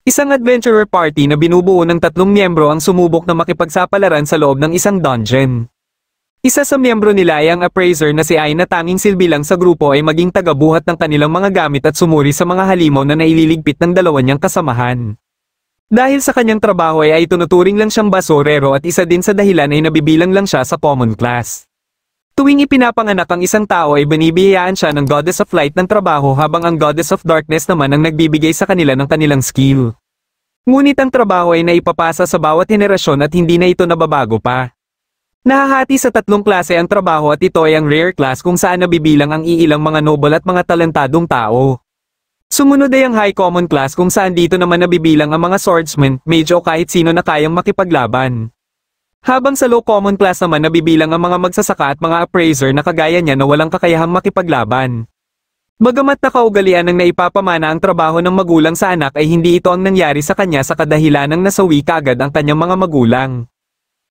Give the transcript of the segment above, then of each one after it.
Isang adventurer party na binubuo ng 3 miyembro ang sumubok na makipagsapalaran sa loob ng isang dungeon. Isa sa miyembro nila ay ang appraiser na si Ai na tanging silbi lang sa grupo ay maging tagabuhat ng kanilang mga gamit at sumuri sa mga halimaw na naililigpit ng dalawa niyang kasamahan. Dahil sa kanyang trabaho ay tunuturing lang siyang basurero at isa din sa dahilan ay nabibilang lang siya sa common class. Tuwing ipinapanganak ang isang tao ay binibiyayaan siya ng Goddess of Light ng trabaho habang ang Goddess of Darkness naman ang nagbibigay sa kanila ng kanilang skill. Ngunit ang trabaho ay naipapasa sa bawat henerasyon at hindi na ito nababago pa. Nahahati sa 3 klase ang trabaho at ito ay ang rare class kung saan nabibilang ang iilang mga noble at mga talentadong tao. Sumunod ay ang high common class kung saan dito naman nabibilang ang mga swordsmen, mage o kahit sino na kayang makipaglaban. Habang sa low common class naman nabibilang ang mga magsasaka at mga appraiser na kagaya niya na walang kakayahang makipaglaban. Bagamat nakaugalian ng naipapamana ang trabaho ng magulang sa anak ay hindi ito ang nangyari sa kanya sa kadahilanang nasawi kaagad ang kanyang mga magulang.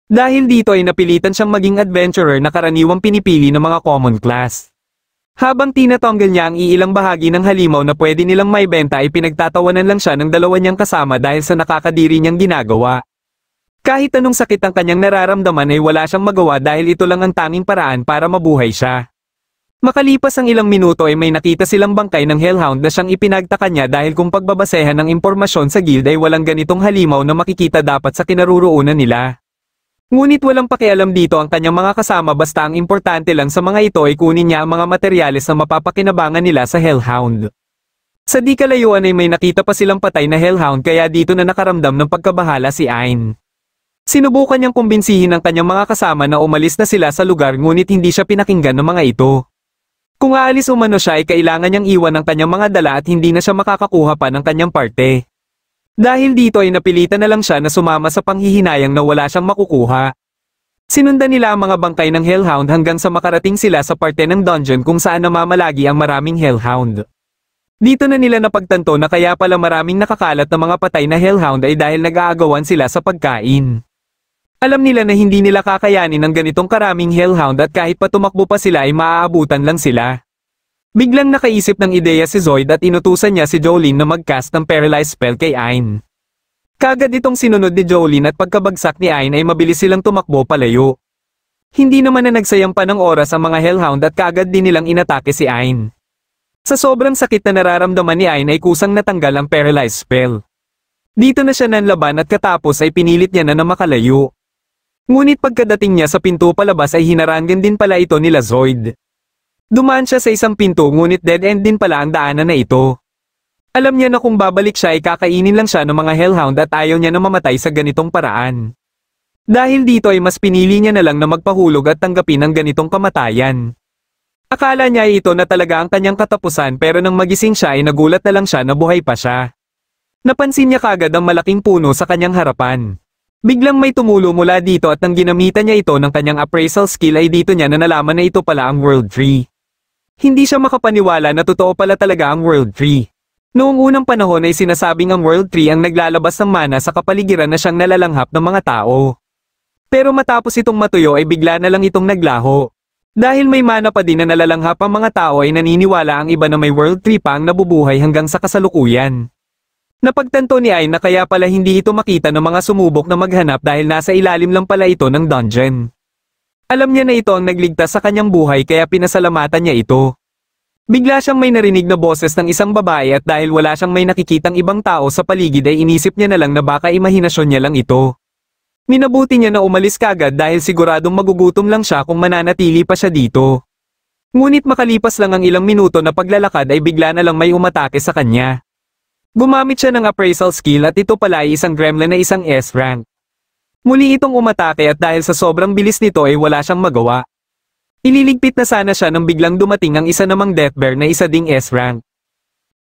Dahil dito ay napilitan siyang maging adventurer na karaniwang pinipili ng mga common class. Habang tinatanggal niya ang iilang bahagi ng halimaw na pwede nilang maibenta ay pinagtatawanan lang siya ng dalawa niyang kasama dahil sa nakakadiri niyang ginagawa. Kahit anong sakit ang kanyang nararamdaman ay wala siyang magawa dahil ito lang ang tanging paraan para mabuhay siya. Makalipas ang ilang minuto ay may nakita silang bangkay ng Hellhound na siyang ipinagtaka niya dahil kung pagbabasehan ng impormasyon sa guild ay walang ganitong halimaw na makikita dapat sa kinaroroonan nila. Ngunit walang pakialam dito ang kanyang mga kasama basta ang importante lang sa mga ito ay kunin niya ang mga materyales na mapapakinabangan nila sa Hellhound. Sa di kalayuan ay may nakita pa silang patay na Hellhound kaya dito na nakaramdam ng pagkabahala si Ain. Sinubukan niyang kumbinsihin ang kanyang mga kasama na umalis na sila sa lugar ngunit hindi siya pinakinggan ng mga ito. Kung aalis umano siya ay kailangan niyang iwan ang kanyang mga dala at hindi na siya makakakuha pa ng kanyang parte. Dahil dito ay napilitan na lang siya na sumama sa panghihinayang na wala siyang makukuha. Sinundan nila ang mga bangkay ng Hellhound hanggang sa makarating sila sa parte ng dungeon kung saan namamalagi ang maraming Hellhound. Dito na nila napagtanto na kaya pala maraming nakakalat na mga patay na Hellhound ay dahil nag-aagawan sila sa pagkain. Alam nila na hindi nila kakayanin ng ganitong karaming Hellhound at kahit pa tumakbo pa sila ay maaabutan lang sila. Biglang nakaisip ng ideya si Zoid at inutusan niya si Jolene na mag-cast ng paralyze spell kay Ain. Kagad itong sinunod ni Jolene at pagkabagsak ni Ain ay mabilis silang tumakbo palayo. Hindi naman na nagsayang pa ng oras ang mga Hellhound at kagad din nilang inatake si Ain. Sa sobrang sakit na nararamdaman ni Ain ay kusang natanggal ang paralyze spell. Dito na siya nanlaban at katapos ay pinilit niya na makalayo. Ngunit pagkadating niya sa pinto palabas ay hinarangan din pala ito nila Zoid. Dumaan siya sa isang pinto ngunit dead end din pala ang daanan na ito. Alam niya na kung babalik siya ay kakainin lang siya ng mga Hellhound at ayaw niya na mamatay sa ganitong paraan. Dahil dito ay mas pinili niya na lang na magpahulog at tanggapin ang ganitong kamatayan. Akala niya ay ito na talaga ang kanyang katapusan pero nang magising siya ay nagulat na lang siya na buhay pa siya. Napansin niya kagad ang malaking puno sa kanyang harapan. Biglang may tumulo mula dito at nang ginamitan niya ito ng kanyang appraisal skill ay dito niya na nalaman na ito pala ang World Tree. Hindi siya makapaniwala na totoo pala talaga ang World Tree. Noong unang panahon ay sinasabing ang World Tree ang naglalabas ng mana sa kapaligiran na siyang nalalanghap ng mga tao. Pero matapos itong matuyo ay bigla na lang itong naglaho. Dahil may mana pa din na nalalanghap ang mga tao ay naniniwala ang iba na may World Tree pa ang nabubuhay hanggang sa kasalukuyan. Napagtanto ni Ain na kaya pala hindi ito makita ng mga sumubok na maghanap dahil nasa ilalim lang pala ito ng dungeon. Alam niya na ito ang nagligtas sa kanyang buhay kaya pinasalamatan niya ito. Bigla siyang may narinig na boses ng isang babae at dahil wala siyang may nakikitang ibang tao sa paligid ay inisip niya na lang na baka imahinasyon niya lang ito. Minabuti niya na umalis kagad dahil siguradong magugutom lang siya kung mananatili pa siya dito. Ngunit makalipas lang ang ilang minuto na paglalakad ay bigla na lang may umatake sa kanya. Gumamit siya ng appraisal skill at ito pala ay isang gremlin na isang S-rank. Muli itong umatake at dahil sa sobrang bilis nito ay wala siyang magawa. Ililigpit na sana siya nang biglang dumating ang isa namang death bear na isa ding S-rank.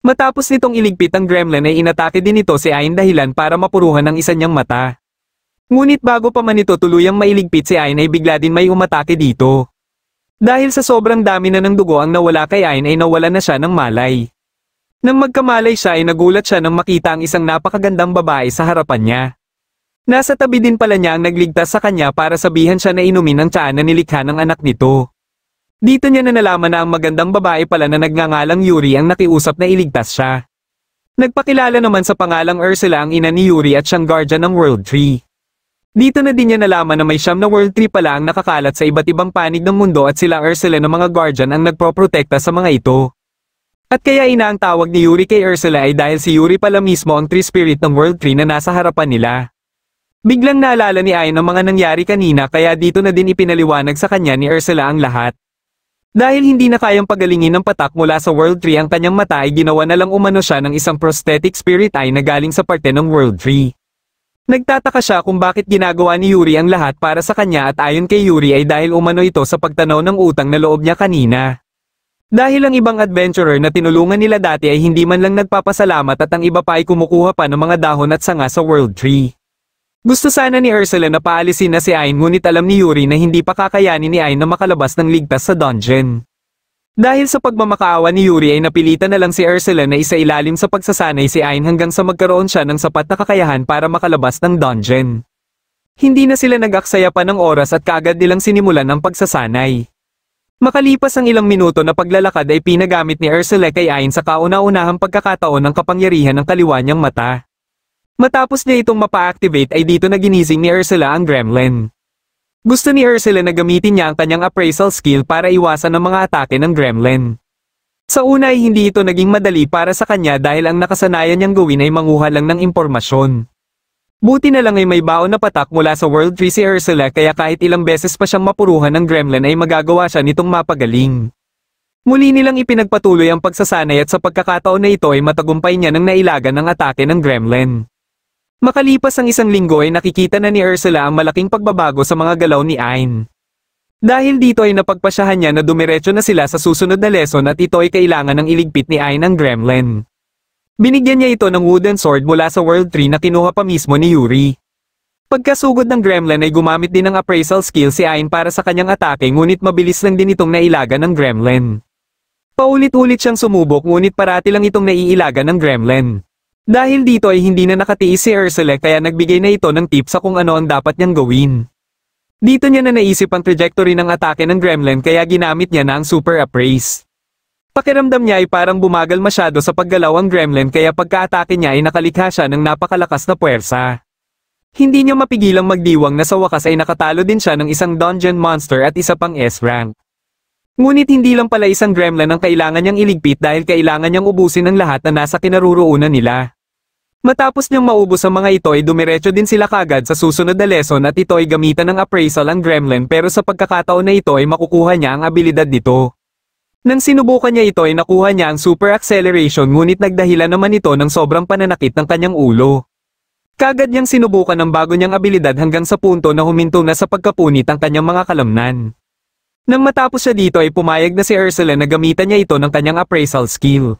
Matapos nitong iligpit ang gremlin ay inatake din ito si Ain dahilan para mapuruhan ang isa niyang mata. Ngunit bago pa man ito tuluyang mailigpit si Ain ay bigla din may umatake dito. Dahil sa sobrang dami na ng dugo ang nawala kay Ain ay nawala na siya ng malay. Nang magkamalay siya ay nagulat siya nang makita ang isang napakagandang babae sa harapan niya. Nasa tabi din pala niya ang nagligtas sa kanya para sabihan siya na inumin ang tsaa na nilikha ng anak nito. Dito niya na nalaman na ang magandang babae pala na nagngangalang Yuri ang nakiusap na iligtas siya. Nagpakilala naman sa pangalang Ursula ang ina ni Yuri at siyang guardian ng World Tree. Dito na din niya nalaman na may 9 na World Tree pala ang nakakalat sa iba't ibang panig ng mundo at sila Ursula na mga guardian ang nagproprotekta sa mga ito. At kaya ina ang tawag ni Yuri kay Ursula ay dahil si Yuri pala mismo ang Tree Spirit ng World Tree na nasa harapan nila. Biglang naalala ni Ayn ang mga nangyari kanina kaya dito na din ipinaliwanag sa kanya ni Ursula ang lahat. Dahil hindi na kayang pagalingin ng patak mula sa World Tree ang kanyang mata ay ginawa na lang umano siya ng isang prosthetic spirit eye na galing sa parte ng World Tree. Nagtataka siya kung bakit ginagawa ni Yuri ang lahat para sa kanya at ayon kay Yuri ay dahil umano ito sa pagtanaw ng utang na loob niya kanina. Dahil ang ibang adventurer na tinulungan nila dati ay hindi man lang nagpapasalamat at ang iba pa ay kumukuha pa ng mga dahon at sanga sa World Tree. Gusto sana ni Ursula na paalisin na si Ayn ngunit alam ni Yuri na hindi pa kakayanin ni Ayn na makalabas ng ligtas sa dungeon. Dahil sa pagmamakaawa ni Yuri ay napilitan na lang si Ursula na isailalim sa pagsasanay si Ayn hanggang sa magkaroon siya ng sapat na kakayahan para makalabas ng dungeon. Hindi na sila nag-aksaya pa ng oras at kaagad nilang sinimulan ang pagsasanay. Makalipas ang ilang minuto na paglalakad ay pinagamit ni Ursula kay Ayn sa kauna-unahang pagkakataon ng kapangyarihan ng kaliwa niyang mata. Matapos niya itong mapa-activate ay dito na ginising ni Ursula ang gremlin. Gusto ni Ursula na gamitin niya ang kanyang appraisal skill para iwasan ang mga atake ng gremlin. Sa una ay hindi ito naging madali para sa kanya dahil ang nakasanayan niyang gawin ay manguha lang ng impormasyon. Buti na lang ay may baon na patak mula sa World Tree si Ursula kaya kahit ilang beses pa siyang mapuruhan ng gremlin ay magagawa siya nitong mapagaling. Muli nilang ipinagpatuloy ang pagsasanay at sa pagkakataon na ito ay matagumpay niya nang nailagan ang atake ng gremlin. Makalipas ang isang linggo ay nakikita na ni Ursula ang malaking pagbabago sa mga galaw ni Ayn. Dahil dito ay napagpasyahan niya na dumiretso na sila sa susunod na lesson at ito ay kailangan ng iligpit ni Ayn ang gremlin. Binigyan niya ito ng wooden sword mula sa World Tree na kinuha pa mismo ni Yuri. Pagkasugod ng gremlin ay gumamit din ng appraisal skill si Ayn para sa kanyang atake ngunit mabilis lang din itong nailagan ng gremlin. Paulit-ulit siyang sumubok ngunit parati lang itong naiilagan ng gremlin. Dahil dito ay hindi na nakatiis si Ursula kaya nagbigay na ito ng tip sa kung ano ang dapat niyang gawin. Dito niya na naisip ang trajectory ng atake ng gremlin kaya ginamit niya na ang super appraise. Pakiramdam niya ay parang bumagal masyado sa paggalaw ang gremlin kaya pagka-atake niya ay nakalikha siya ng napakalakas na puwersa. Hindi niya mapigilang magdiwang na sa wakas ay nakatalo din siya ng isang dungeon monster at isa pang S-rank. Ngunit hindi lang pala isang gremlin ang kailangan niyang iligpit dahil kailangan niyang ubusin ang lahat na nasa kinaroroonan nila. Matapos niyang maubos ang mga ito ay dumiretso din sila kagad sa susunod na lesson at ito ay gamitan ng appraisal ang gremlin pero sa pagkakataon na ito ay makukuha niya ang abilidad nito. Nang sinubukan niya ito ay nakuha niya ang super acceleration ngunit nagdahilan naman ito ng sobrang pananakit ng kanyang ulo. Kagad niyang sinubukan ang bago niyang abilidad hanggang sa punto na huminto na sa pagkapunit ang kanyang mga kalamnan. Nang matapos siya dito ay pumayag na si Ursula na gamitan niya ito ng kanyang appraisal skill.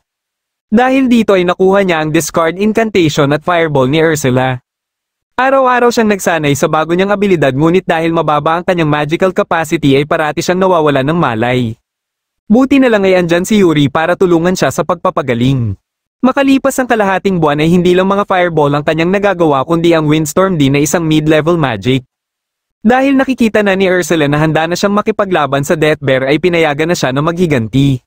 Dahil dito ay nakuha niya ang discard incantation at fireball ni Ursula. Araw-araw siyang nagsanay sa bago niyang abilidad ngunit dahil mababa ang kanyang magical capacity ay parati siyang nawawalan ng malay. Buti na lang ay andyan si Yuri para tulungan siya sa pagpapagaling. Makalipas ang kalahating buwan ay hindi lang mga fireball ang kanyang nagagawa kundi ang windstorm din na isang mid-level magic. Dahil nakikita na ni Ursula na handa na siyang makipaglaban sa Death Bear ay pinayagan na siya na maghiganti.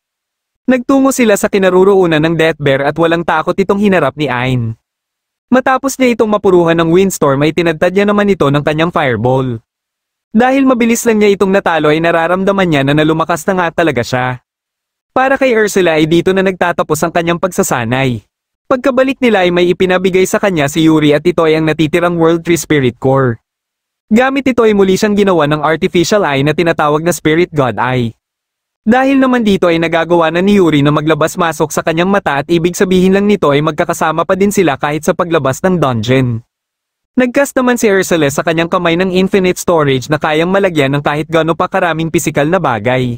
Nagtungo sila sa kinaroroonan ng Death Bear at walang takot itong hinarap ni Ayn. Matapos niya itong mapuruhan ng windstorm ay tinadtad niya naman ito ng kanyang fireball. Dahil mabilis lang niya itong natalo ay nararamdaman niya na lumakas na nga talaga siya. Para kay Ursula ay dito na nagtatapos ang kanyang pagsasanay. Pagkabalik nila ay may ipinabigay sa kanya si Yuri at ito ay ang natitirang World Tree Spirit Core. Gamit ito ay muli siyang ginawa ng artificial eye na tinatawag na Spirit God Eye. Dahil naman dito ay nagagawa na ni Yuri na maglabas-masok sa kanyang mata at ibig sabihin lang nito ay magkakasama pa din sila kahit sa paglabas ng dungeon. Nagcast naman si Ursula sa kanyang kamay ng infinite storage na kayang malagyan ng kahit gaano pa karaming pisikal na bagay.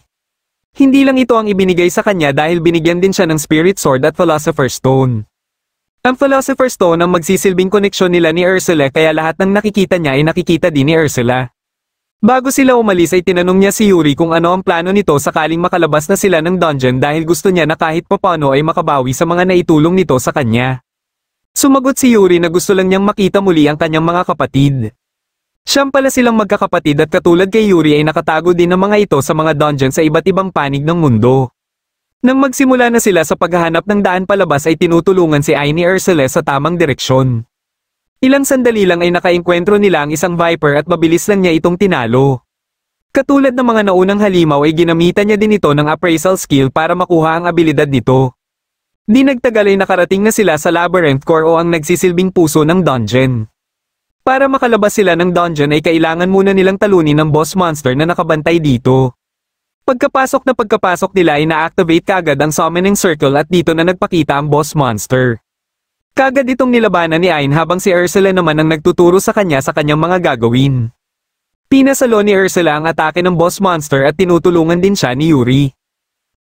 Hindi lang ito ang ibinigay sa kanya dahil binigyan din siya ng Spirit Sword at Philosopher's Stone. Ang Philosopher's Stone ang magsisilbing koneksyon nila ni Ursula kaya lahat ng nakikita niya ay nakikita din ni Ursula. Bago sila umalis ay tinanong niya si Yuri kung ano ang plano nito sakaling makalabas na sila ng dungeon dahil gusto niya na kahit papano ay makabawi sa mga naitulong nito sa kanya. Sumagot si Yuri na gusto lang niyang makita muli ang kanyang mga kapatid. Siyam pala silang magkakapatid at katulad kay Yuri ay nakatago din ang mga ito sa mga dungeon sa iba't ibang panig ng mundo. Nang magsimula na sila sa paghahanap ng daan palabas ay tinutulungan si Ai ni Ursula sa tamang direksyon. Ilang sandali lang ay nakaengkwentro nila ang isang Viper at mabilis lang niya itong tinalo. Katulad ng mga naunang halimaw ay ginamitan niya din ito ng appraisal skill para makuha ang abilidad nito. Di nagtagal ay nakarating na sila sa Labyrinth Core o ang nagsisilbing puso ng dungeon. Para makalabas sila ng dungeon ay kailangan muna nilang talunin ng boss monster na nakabantay dito. Pagkapasok nila ay na-activate kaagad ang summoning circle at dito na nagpakita ang boss monster. Kaagad itong nilabanan ni Ain habang si Ursula naman ang nagtuturo sa kanyang mga gagawin. Pinasalo ni Ursula ang atake ng boss monster at tinutulungan din siya ni Yuri.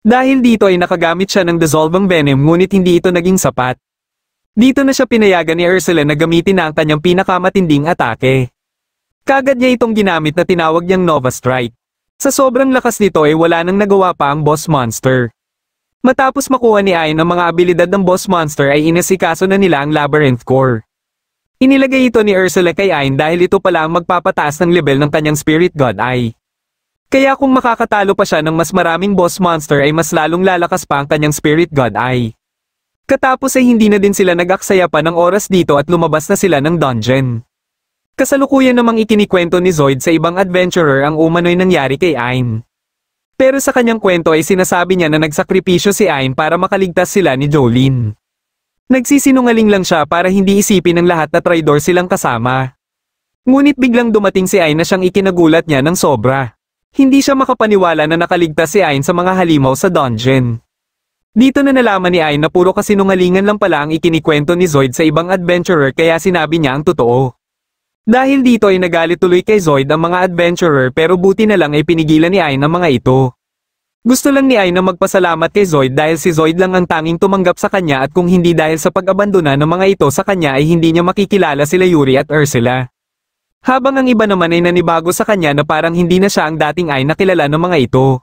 Dahil dito ay nakagamit siya ng dissolving venom ngunit hindi ito naging sapat. Dito na siya pinayagan ni Ursula na gamitin na ang kanyang pinakamatinding atake. Kaagad niya itong ginamit na tinawag niyang Nova Strike. Sa sobrang lakas nito ay wala nang nagawa pa ang boss monster. Matapos makuha ni Ain ang mga abilidad ng boss monster ay inasikaso na nila ang Labyrinth Core. Inilagay ito ni Ursula kay Ain dahil ito pala ang magpapataas ng level ng kanyang Spirit God Eye. Kaya kung makakatalo pa siya ng mas maraming boss monster ay mas lalong lalakas pa ang kanyang Spirit God Eye. Katapos ay hindi na din sila nag-aksaya pa ng oras dito at lumabas na sila ng dungeon. Kasalukuyan namang ikinikwento ni Zoid sa ibang adventurer ang umano'y nangyari kay Ain. Pero sa kanyang kwento ay sinasabi niya na nagsakripisyo si Ain para makaligtas sila ni Jolene. Nagsisinungaling lang siya para hindi isipin ng lahat na traidor silang kasama. Ngunit biglang dumating si Ain na siyang ikinagulat niya ng sobra. Hindi siya makapaniwala na nakaligtas si Ain sa mga halimaw sa dungeon. Dito na nalaman ni Ain na puro kasinungalingan lang pala ang ikinikwento ni Zoid sa ibang adventurer kaya sinabi niya ang totoo. Dahil dito ay nagalit tuloy kay Zoid ang mga adventurer pero buti na lang ay pinigilan ni Ain ang mga ito. Gusto lang ni Ain na magpasalamat kay Zoid dahil si Zoid lang ang tanging tumanggap sa kanya at kung hindi dahil sa pag-abandona ng mga ito sa kanya ay hindi niya makikilala sila Yuri at Ursula. Habang ang iba naman ay nanibago sa kanya na parang hindi na siya ang dating Ain na kilala ng mga ito.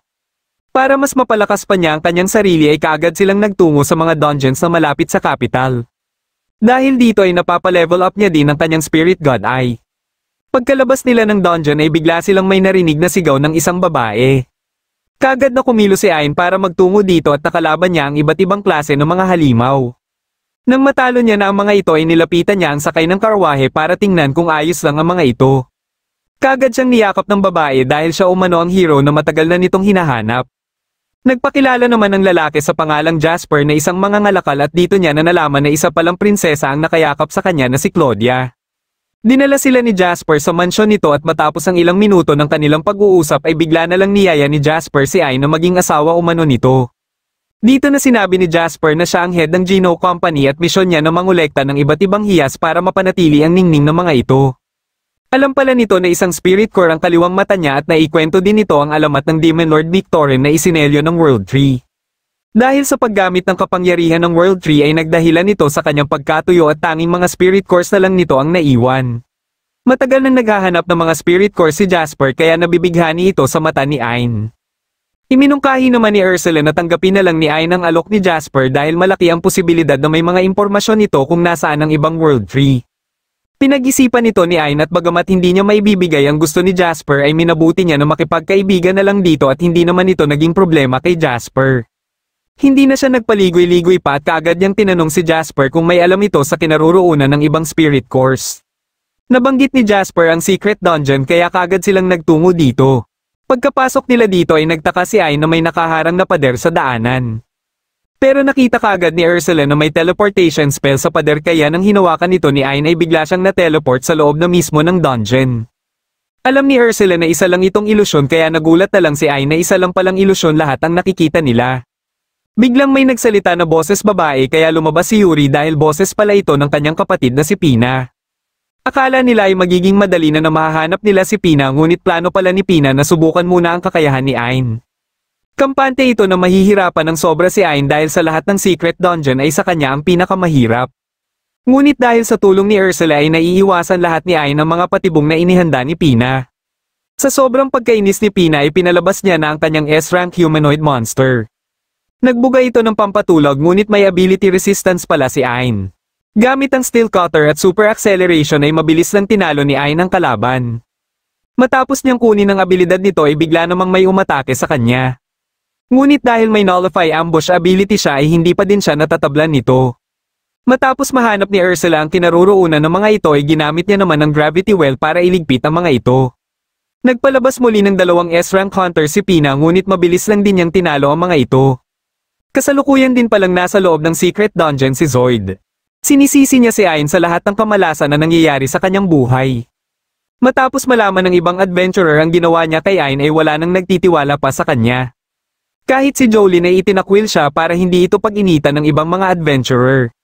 Para mas mapalakas pa niya ang kanyang sarili ay kaagad silang nagtungo sa mga dungeons na malapit sa capital. Dahil dito ay napapalevel up niya din ang kanyang Spirit God Eye. Pagkalabas nila ng dungeon ay bigla silang may narinig na sigaw ng isang babae. Kaagad na kumilo si Ain para magtungo dito at nakalaban niya ang iba't ibang klase ng mga halimaw. Nang matalo niya na ang mga ito ay nilapitan niya ang sakay ng karwahe para tingnan kung ayos lang ang mga ito. Kaagad siyang niyakap ng babae dahil siya umano ang hero na matagal na nitong hinahanap. Nagpakilala naman ng lalaki sa pangalang Jasper na isang mangangalakal at dito niya na nalaman na isa palang prinsesa ang nakayakap sa kanya na si Claudia. Dinala sila ni Jasper sa mansyon nito at matapos ang ilang minuto ng kanilang pag-uusap ay bigla na lang niyaya ni Jasper si Ain na maging asawa umano nito. Dito na sinabi ni Jasper na siya ang head ng Geno Company at misyon niya na mangolekta ng iba't ibang hiyas para mapanatili ang ningning ng mga ito. Alam pala nito na isang spirit core ang kaliwang mata niya at naikwento din nito ang alamat ng Demon Lord Victorin na isinelyo ng World Tree. Dahil sa paggamit ng kapangyarihan ng World Tree ay nagdahilan nito sa kanyang pagkatuyo at tanging mga spirit cores na lang nito ang naiwan. Matagal nang naghahanap ng mga spirit cores si Jasper kaya nabibighani ito sa mata ni Ain. Iminungkahi naman ni Ursula na tanggapin na lang ni Ain ang alok ni Jasper dahil malaki ang posibilidad na may mga impormasyon nito kung nasaan ang ibang World Tree. Pinag-isipan nito ni Ain at bagamat hindi niya maibibigay ang gusto ni Jasper ay minabuti niya na makipagkaibigan na lang dito at hindi naman ito naging problema kay Jasper. Hindi na siya nagpaligoy-ligoy pa at kaagad niyang tinanong si Jasper kung may alam ito sa kinaroroonan ng ibang spirit cores. Nabanggit ni Jasper ang secret dungeon kaya kaagad silang nagtungo dito. Pagkapasok nila dito ay nagtaka si Ain na may nakaharang na pader sa daanan. Pero nakita kaagad ni Ursula na may teleportation spell sa pader kaya nang hinawakan nito ni Ain ay bigla siyang na-teleport sa loob na mismo ng dungeon. Alam ni Ursula na isa lang itong ilusyon kaya nagulat na lang si Ain na isa lang palang ilusyon lahat ang nakikita nila. Biglang may nagsalita na boses babae kaya lumabas si Yuri dahil boses pala ito ng kanyang kapatid na si Pina. Akala nila ay magiging madali na mahahanap nila si Pina ngunit plano pala ni Pina na subukan muna ang kakayahan ni Ain. Kampante ito na mahihirapan ng sobra si Ain dahil sa lahat ng secret dungeon ay sa kanya ang pinakamahirap. Ngunit dahil sa tulong ni Ursula ay naiiwasan lahat ni Ain ang mga patibong na inihanda ni Pina. Sa sobrang pagkainis ni Pina ay pinalabas niya na ang kanyang S-rank humanoid monster. Nagbuga ito ng pampatulog ngunit may ability resistance pala si Ain. Gamit ang steel cutter at super acceleration ay mabilis lang tinalo ni Ain ang kalaban. Matapos niyang kunin ang abilidad nito ay bigla namang may umatake sa kanya. Ngunit dahil may nullify ambush ability siya ay hindi pa din siya natatablan nito. Matapos mahanap ni Ursula ang kinaroroonan ng mga ito ay ginamit niya naman ang gravity well para iligpit ang mga ito. Nagpalabas muli ng dalawang S-rank hunter si Pina ngunit mabilis lang din niyang tinalo ang mga ito. Kasalukuyan din palang nasa loob ng secret dungeon si Zoid. Sinisisi niya si Ain sa lahat ng kamalasan na nangyayari sa kanyang buhay. Matapos malaman ng ibang adventurer ang ginawa niya kay Ain ay wala nang nagtitiwala pa sa kanya. Kahit si Jolene ay itinakwil siya para hindi ito pag-initan ng ibang mga adventurer.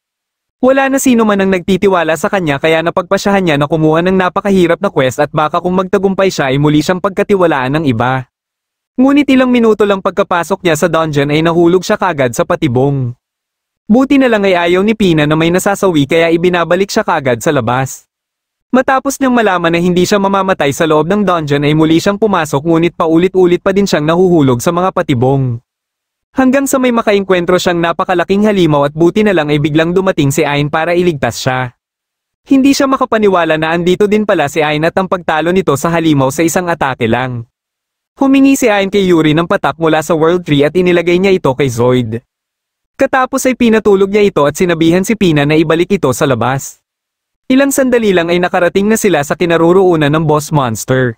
Wala na sino man ang nagtitiwala sa kanya kaya napagpasyahan niya na kumuha ng napakahirap na quest at baka kung magtagumpay siya ay muli siyang pagkatiwalaan ng iba. Ngunit ilang minuto lang pagkapasok niya sa dungeon ay nahulog siya kagad sa patibong. Buti na lang ay ayaw ni Pina na may nasasawi kaya ibinabalik siya kagad sa labas. Matapos niyang malaman na hindi siya mamamatay sa loob ng dungeon ay muli siyang pumasok ngunit paulit-ulit pa din siyang nahuhulog sa mga patibong. Hanggang sa may makaengkwentro siyang napakalaking halimaw at buti na lang ay biglang dumating si Ain para iligtas siya. Hindi siya makapaniwala na andito din pala si Ain at ang pagtalo nito sa halimaw sa isang atake lang. Humingi si Ain kay Yuri ng patak mula sa World Tree at inilagay niya ito kay Zoid. Katapos ay pinatulog niya ito at sinabihan si Pina na ibalik ito sa labas. Ilang sandali lang ay nakarating na sila sa kinaroroonan ng boss monster.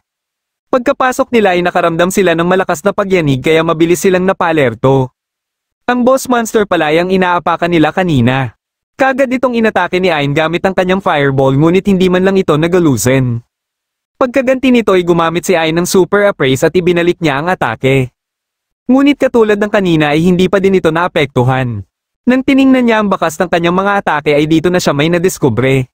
Pagkapasok nila ay nakaramdam sila ng malakas na pagyanig kaya mabilis silang napalerto. Ang boss monster pala ay ang inaapakan nila kanina. Kagad itong inatake ni Ain gamit ang kanyang fireball ngunit hindi man lang ito nagalusen. Pagkaganti nito ay gumamit si Ain ng super appraise at ibinalik niya ang atake. Ngunit katulad ng kanina ay hindi pa din ito naapektuhan. Nang tiningnan niya ang bakas ng kanyang mga atake ay dito na siya may nadiskubre.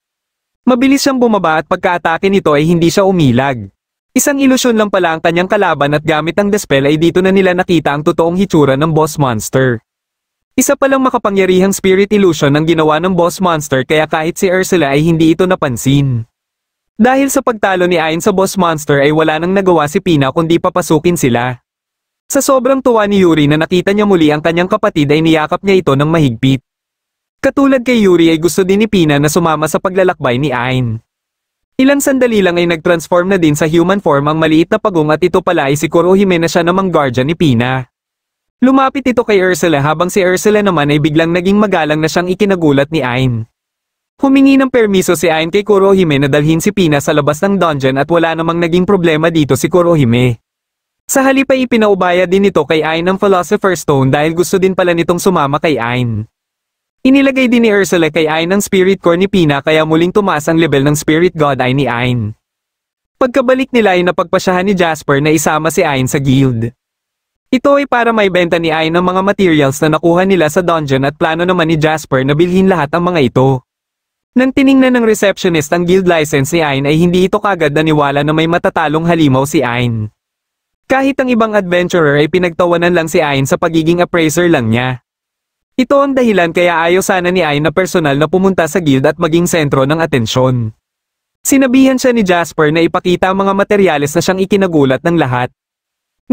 Mabilis siyang bumaba at pagka-atake nito ay hindi siya umilag. Isang ilusyon lang pala ang kanyang kalaban at gamit ang dispel ay dito na nila nakita ang totoong hitsura ng boss monster. Isa palang makapangyarihang spirit illusion ang ginawa ng boss monster kaya kahit si Ursula ay hindi ito napansin. Dahil sa pagtalo ni Ain sa boss monster ay wala nang nagawa si Pina kundi papasukin sila. Sa sobrang tuwa ni Yuri na nakita niya muli ang kanyang kapatid ay niyakap niya ito ng mahigpit. Katulad kay Yuri ay gusto din ni Pina na sumama sa paglalakbay ni Ain. Ilang sandali lang ay nag-transform na din sa human form ang maliit na pagong at ito pala ay si Kurohime na siya namang guardian ni Pina. Lumapit ito kay Ursula habang si Ursula naman ay biglang naging magalang na siyang ikinagulat ni Ain. Humingi ng permiso si Ain kay Kurohime na dalhin si Pina sa labas ng dungeon at wala namang naging problema dito si Kurohime. Sa halip ay ipinaubaya din ito kay Ain ng Philosopher's Stone dahil gusto din pala nitong sumama kay Ain. Inilagay din ni Ursula kay Ain ang spirit core ni Pina kaya muling tumaas ang level ng spirit god eye ni Ain. Pagkabalik nila ay napagpasyahan ni Jasper na isama si Ain sa guild. Ito ay para maibenta ni Ain ang mga materials na nakuha nila sa dungeon at plano naman ni Jasper na bilhin lahat ang mga ito. Nang tiningnan ng receptionist ang guild license ni Ain ay hindi ito kagad naniwala na may matatalong halimaw si Ain. Kahit ang ibang adventurer ay pinagtawanan lang si Ain sa pagiging appraiser lang niya. Ito ang dahilan kaya ayaw sana ni Ain na personal na pumunta sa guild at maging sentro ng atensyon. Sinabihan siya ni Jasper na ipakita ang mga materyales na siyang ikinagulat ng lahat.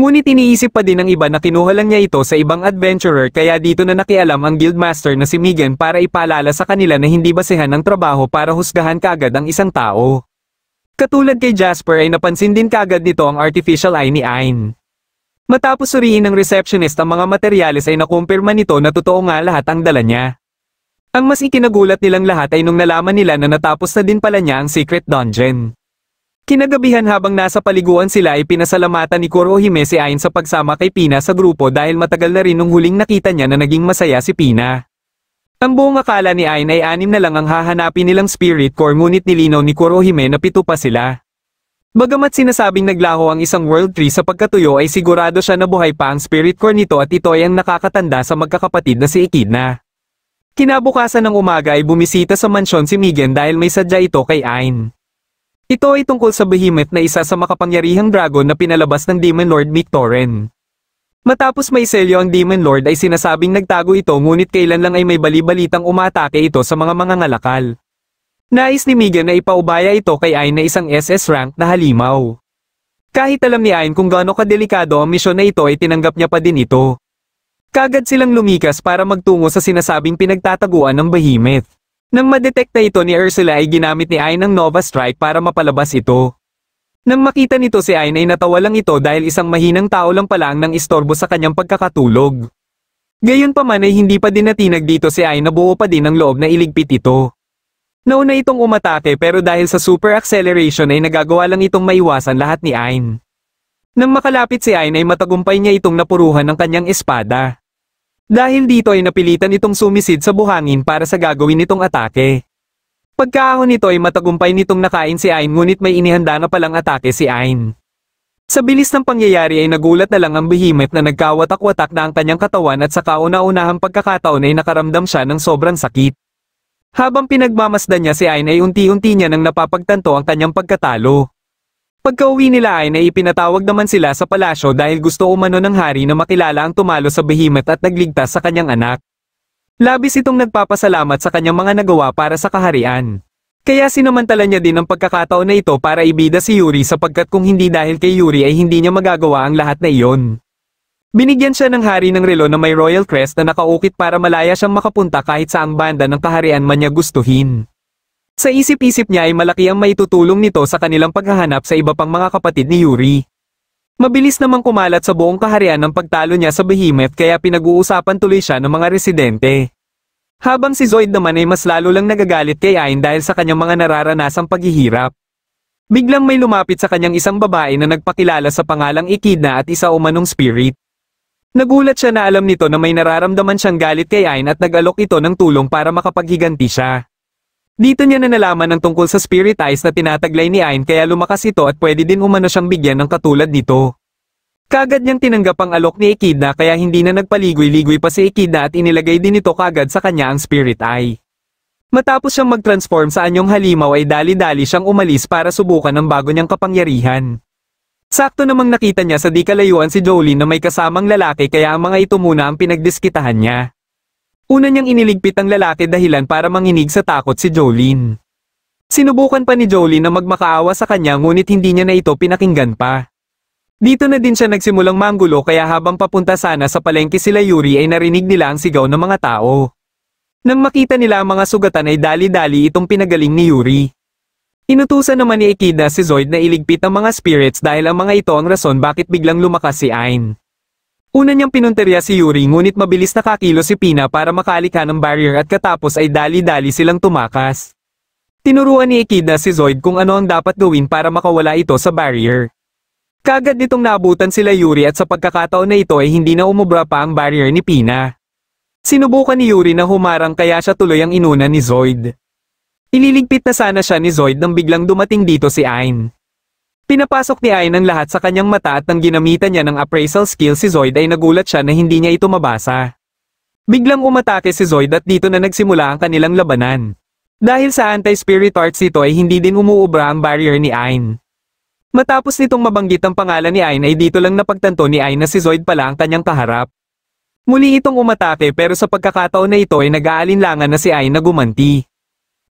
Ngunit iniisip pa din ng iba na kinuha lang niya ito sa ibang adventurer kaya dito na nakialam ang guildmaster na si Megan para ipaalala sa kanila na hindi basehan ng trabaho para husgahan kagad ang isang tao. Katulad kay Jasper ay napansin din kagad nito ang artificial eye ni Ain. Matapos suriin ng receptionist ang mga materyales ay nakumpirma nito na totoo nga lahat ang dala niya. Ang mas ikinagulat nilang lahat ay nung nalaman nila na natapos na din pala niya ang secret dungeon. Kinagabihan habang nasa paliguan sila ay pinasalamatan ni Kurohime si Ain sa pagsama kay Pina sa grupo dahil matagal na rin nung huling nakita niya na naging masaya si Pina. Ang buong akala ni Ain ay 6 na lang ang hahanapin nilang spirit core ngunit nilinaw ni Kurohime na 7 pa sila. Bagamat sinasabing naglaho ang isang world tree sa pagkatuyo ay sigurado siya na buhay pa ang spirit core nito at ito ay ang nakakatanda sa magkakapatid na si Echidna. Kinabukasan ng umaga ay bumisita sa mansyon si Megan dahil may sadya ito kay Ain. Ito ay tungkol sa Behemoth na isa sa makapangyarihang dragon na pinalabas ng Demon Lord Mictoren. Matapos may selyo ang Demon Lord ay sinasabing nagtago ito ngunit kailan lang ay may bali-balitang umatake ito sa mga mangangalakal. Nais ni Megan na ipaubaya ito kay Ain na isang SS rank na halimaw. Kahit alam ni Ain kung gaano kadelikado ang misyon na ito ay tinanggap niya pa din ito. Kagad silang lumikas para magtungo sa sinasabing pinagtataguan ng Behemoth. Nang madetekta ito ni Ursula ay ginamit ni Ain ang Nova Strike para mapalabas ito. Nang makita nito si Ain ay natawa lang ito dahil isang mahinang tao lang pala ang nang istorbo sa kanyang pagkakatulog. Gayunpaman ay hindi pa din natinag dito si Ain na buo pa din ang loob na iligpit ito. Nauna itong umatake pero dahil sa super acceleration ay nagagawa lang itong maiwasan lahat ni Ain. Nang makalapit si Ain ay matagumpay niya itong napuruhan ng kanyang espada. Dahil dito ay napilitan itong sumisid sa buhangin para sa gagawin nitong atake. Pagkaahon nito ay matagumpay nitong nakain si Ain ngunit may inihanda na palang atake si Ain. Sa bilis ng pangyayari ay nagulat na lang ang behemoth na nagkawatak-watak na ang kanyang katawan at sa kauna-unahang pagkakataon ay nakaramdam siya ng sobrang sakit. Habang pinagmamasdan niya si Ain ay unti-unti niya nang napapagtanto ang kanyang pagkatalo. Pagka-uwi nila Ain ay ipinatawag naman sila sa palasyo dahil gusto umano ng hari na makilala ang tumalo sa behemoth at nagligtas sa kanyang anak. Labis itong nagpapasalamat sa kanyang mga nagawa para sa kaharian. Kaya sinamantala niya din ang pagkakataon na ito para ibida si Yuri sapagkat kung hindi dahil kay Yuri ay hindi niya magagawa ang lahat na iyon. Binigyan siya ng hari ng relo na may royal crest na nakaukit para malaya siyang makapunta kahit saang banda ng kaharian man niya gustuhin. Sa isip-isip niya ay malaki ang maitutulong nito sa kanilang paghahanap sa iba pang mga kapatid ni Yuri. Mabilis namang kumalat sa buong kaharian ang pagtalo niya sa behemoth kaya pinag-uusapan tuloy siya ng mga residente. Habang si Zoid naman ay mas lalo lang nagagalit kay Ain dahil sa kanyang mga nararanasang paghihirap. Biglang may lumapit sa kanyang isang babae na nagpakilala sa pangalang Echidna at isa umanong spirit. Nagulat siya na alam nito na may nararamdaman siyang galit kay Ain at nag-alok ito ng tulong para makapaghiganti siya. Dito niya na nalaman ang tungkol sa spirit eyes na tinataglay ni Ain kaya lumakas ito at pwede din umano siyang bigyan ng katulad nito. Kagad niyang tinanggap ang alok ni Echidna kaya hindi na nagpaligoy-ligoy pa si Echidna at inilagay din ito kagad sa kanya ang spirit eye. Matapos siyang mag-transform sa anyong halimaw ay dali-dali siyang umalis para subukan ang bago niyang kapangyarihan. Sakto namang nakita niya sa di kalayuan si Jolene na may kasamang lalaki kaya ang mga ito muna ang pinagdiskitahan niya. Una niyang iniligpit ang lalaki dahilan para manginig sa takot si Jolene. Sinubukan pa ni Jolene na magmakaawa sa kanya ngunit hindi niya na ito pinakinggan pa. Dito na din siya nagsimulang manggulo kaya habang papunta sana sa palengke sila Yuri ay narinig nila ang sigaw ng mga tao. Nang makita nila ang mga sugatan ay dali-dali itong pinagaling ni Yuri. Inutusan naman ni Echidna si Zoid na iligpit ang mga spirits dahil ang mga ito ang rason bakit biglang lumakas si Ain. Una niyang pinunteriya si Yuri ngunit mabilis nakakilo si Pina para makalikha ng barrier at katapos ay dali-dali silang tumakas. Tinuruan ni Echidna si Zoid kung ano ang dapat gawin para makawala ito sa barrier. Kagad nitong naabutan sila Yuri at sa pagkakataon na ito ay hindi na umubra pa ang barrier ni Pina. Sinubukan ni Yuri na humarang kaya siya tuloy ang inuna ni Zoid. Ililigpit na sana siya ni Zoid nang biglang dumating dito si Ain. Pinapasok ni Ain ang lahat sa kanyang mata at nang ginamitan niya ng appraisal skill si Zoid ay nagulat siya na hindi niya ito mabasa. Biglang umatake si Zoid at dito na nagsimula ang kanilang labanan. Dahil sa anti-spirit arts ito ay hindi din umuubra ang barrier ni Ain. Matapos nitong mabanggit ang pangalan ni Ain ay dito lang napagtanto ni Ain na si Zoid pala ang kanyang kaharap. Muli itong umatake pero sa pagkakataon na ito ay nag-aalinlangan na si Ain na gumanti.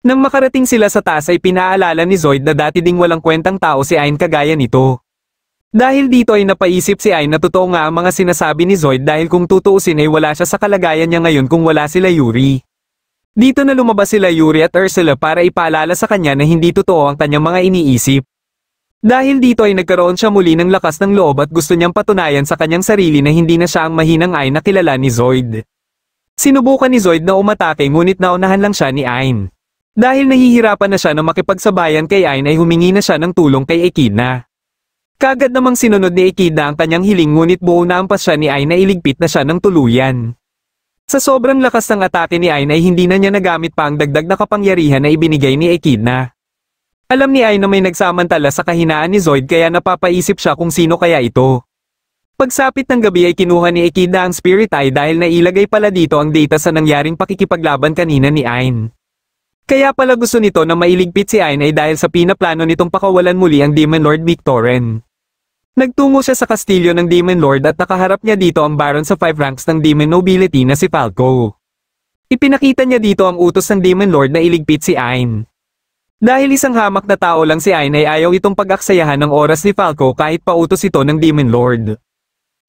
Nang makarating sila sa taas ay pinaalala ni Zoid na dati ding walang kwentang tao si Ain kagaya nito. Dahil dito ay napaisip si Ain na totoo nga ang mga sinasabi ni Zoid dahil kung tutuusin ay wala siya sa kalagayan niya ngayon kung wala sila Yuri. Dito na lumabas sila Yuri at Ursula para ipaalala sa kanya na hindi totoo ang kanyang mga iniisip. Dahil dito ay nagkaroon siya muli ng lakas ng loob at gusto niyang patunayan sa kanyang sarili na hindi na siya ang mahinang Ain na kilala ni Zoid. Sinubukan ni Zoid na umatake ngunit naunahan lang siya ni Ain. Dahil nahihirapan na siya na makipagsabayan kay Ain ay humingi na siya ng tulong kay Echidna. Kagad namang sinunod ni Echidna ang kanyang hiling ngunit buo na ampas siya ni Ain na iligpit na siya ng tuluyan. Sa sobrang lakas ng atake ni Ain ay hindi na niya nagamit pa ang dagdag na kapangyarihan na ibinigay ni Echidna. Alam ni Ain na may nagsamantala sa kahinaan ni Zoid kaya napapaisip siya kung sino kaya ito. Pagsapit ng gabi ay kinuha ni Echidna ang Spirit Eye dahil nailagay pala dito ang data sa nangyaring pakikipaglaban kanina ni Ain. Kaya pala gusto nito na mailigpit si Ain ay dahil sa pinaplano nitong pakawalan muli ang Demon Lord Victoren. Nagtungo siya sa kastilyo ng Demon Lord at nakaharap niya dito ang Baron sa 5 ranks ng Demon Nobility na si Falco. Ipinakita niya dito ang utos ng Demon Lord na iligpit si Ain. Dahil isang hamak na tao lang si Ain ay ayaw itong pag-aksayahan ng oras ni Falco kahit pautos ito ng Demon Lord.